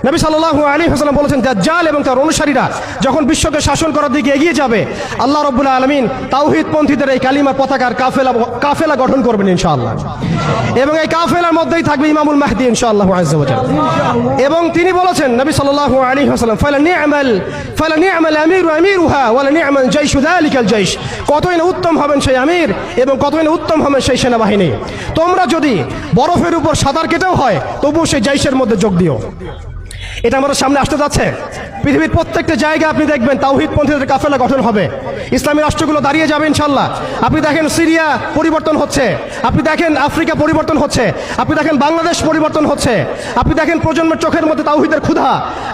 নবী সাল্লাল্লাহু আলাইহি ওয়াসাল্লাম বলেছেন, দাজ্জাল এবং তার অনুসারীরা যখন বিশ্বকে শাসন করার দিকে এগিয়ে যাবে, আল্লাহ রাব্বুল আলামিন তাওহীদপন্থীদের এই কালিমার পতাকার কাফেলা গঠন করবেন ইনশাআল্লাহ। এবং এই কাফেলার মধ্যেই থাকবে ইমামুল মাহদী ইনশাআল্লাহু আযজা ওয়া জাল। এবং তিনি বলেছেন, নবী সাল্লাল্লাহু আলাইহি ওয়াসাল্লাম, ফালা নি'মাল আমিরু আমিরুহা ওয়া লা নি'মাল জাইশু যালিকাল জাইশ, কতই না উত্তম হবেন সেই আমির এবং কতই না উত্তম হবেন সেই সেনাবাহিনী। তোমরা যদি বরফের উপর সাঁতার কেটেও হয় তবুও সেই জাইশের মধ্যে যোগ দিও। এটা আমাদের সামনে আসতে যাচ্ছে। পৃথিবীর প্রত্যেকটা জায়গায় আপনি দেখবেন তাওহীদপন্থীদের কাফেলা গঠন হবে, ইসলামী রাষ্ট্রগুলো দাঁড়িয়ে যাবে ইনশাআল্লাহ। আপনি দেখেন সিরিয়া পরিবর্তন হচ্ছে, আপনি দেখেন আফ্রিকা পরিবর্তন হচ্ছে, আপনি দেখেন বাংলাদেশ পরিবর্তন হচ্ছে, আপনি দেখেন প্রজন্মের চোখের মধ্যে তাওহীদের ক্ষুধা,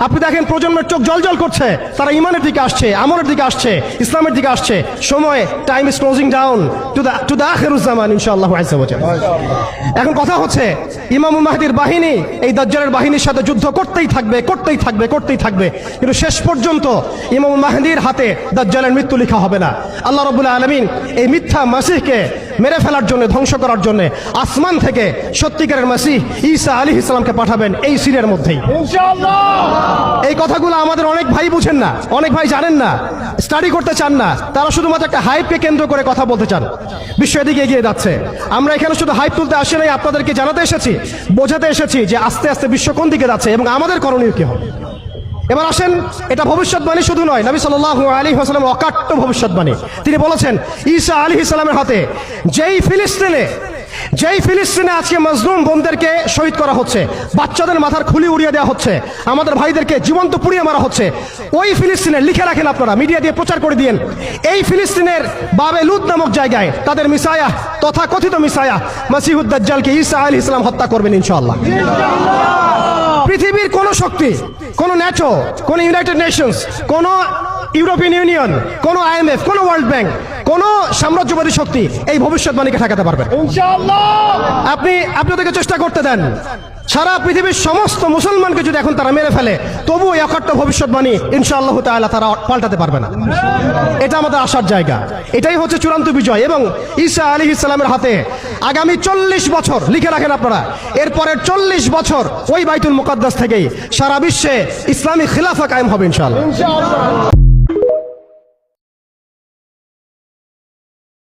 আপনি দেখেন প্রজন্মের চোখ জলজল করছে, তারা ইমানের দিকে আসছে, আমলের দিকে আসছে, ইসলামের দিকে আসছে। সময়, time is closing down to the আখিরুজ জামান ইনশাআল্লাহ আযজা ওয়া জাল। এখন কথা হচ্ছে, ইমামুল মাহদীর বাহিনী এই দাজ্জালের বাহিনীর সাথে যুদ্ধ করতেই থাকবে, করতেই থাকবে, করতেই থাকবে, কিন্তু শেষ পর্যন্ত ইমামুল মাহদীর হাতে দাজ্জালের মৃত্যু লেখা হবে না। আল্লাহ রাব্বুল আলামিন এই মিথ্যা মাসিহকে মেরে ফেলার জন্য, ধ্বংস করার জন্য আসমান থেকে সত্যিকারের মাসিহ ঈসা আলাইহিস সালামকে পাঠাবেন এই সিরিয়ার মধ্যেই ইনশাআল্লাহ। এই কথাগুলো আমাদের অনেক ভাই বুঝেন না, অনেক ভাই জানেন না, স্টাডি করতে চান না, তারা শুধুমাত্র একটা হাইপকে কেন্দ্র করে কথা বলতে চান। বিশ্ব এদিকে এগিয়ে যাচ্ছে, আমরা এখানে শুধু হাইপ তুলতে আসি নাই, আপনাদেরকে জানাতে এসেছি, বোঝাতে এসেছি যে আস্তে আস্তে বিশ্ব কোন দিকে যাচ্ছে এবং আমাদের করণীয় কি হবে। এবার আসেন, এটা ভবিষ্যৎবাণী শুধু নয়, নবী সাল্লাল্লাহু আলাইহি ওয়াসাল্লাম অকাট্য ভবিষ্যৎবাণী। তিনি বলেছেন, ঈসা আলাইহিস সালামের হাতে যেই ফিলিস্তিনে আজকে মাজলুম বোনদেরকে শহীদ করা হচ্ছে, বাচ্চাদের মাথার খুলি উড়িয়ে দেওয়া হচ্ছে, আমাদের ভাইদেরকে জীবন্ত পুড়িয়ে মারা হচ্ছে, ওই ফিলিস্তিনের, লিখে রাখেন আপনারা, মিডিয়া দিয়ে প্রচার করে দিয়েন, এই ফিলিস্তিনের বাবে লুদ নামক জায়গায় তাদের মিসায়া, তথা কথিত মিসায়া মাসিহুদ দাজ্জালকে ঈসা আলাইহিস সালাম হত্যা করবেন ইনশাআল্লাহ। পৃথিবীর কোন শক্তি, কোন ন্যাটো, কোন ইউনাইটেড নেশনস, কোন ইউরোপিয়ান ইউনিয়ন, কোন IMF, কোন ওয়ার্ল্ড ব্যাংক, কোন সাম্রাজ্যবাদী শক্তি এই ভবিষ্যৎবাণীকে ঠেকাতে পারবে ইনশাআল্লাহ। আপনি ওদেরকে চেষ্টা করতে দেন, সারা পৃথিবীর সমস্ত মুসলমানকে যদি এখন তারা মেরে ফেলে তবুও এই অকাট্য ভবিষ্যৎবাণী ইনশাআল্লাহ তাআলা তারা পাল্টাতে পারবে না। এটা আমাদের আশার জায়গা, এটাই হচ্ছে চূড়ান্ত বিজয়। এবং ঈসা আলাইহিস সালামের হাতে আগামী 40 বছর, লিখে রাখেন আপনারা, এরপরের 40 বছর ওই বাইতুল মুকাদ্দাস থেকেই সারা বিশ্বে ইসলামী খিলাফা কায়েম হবে ইনশাআল্লাহ।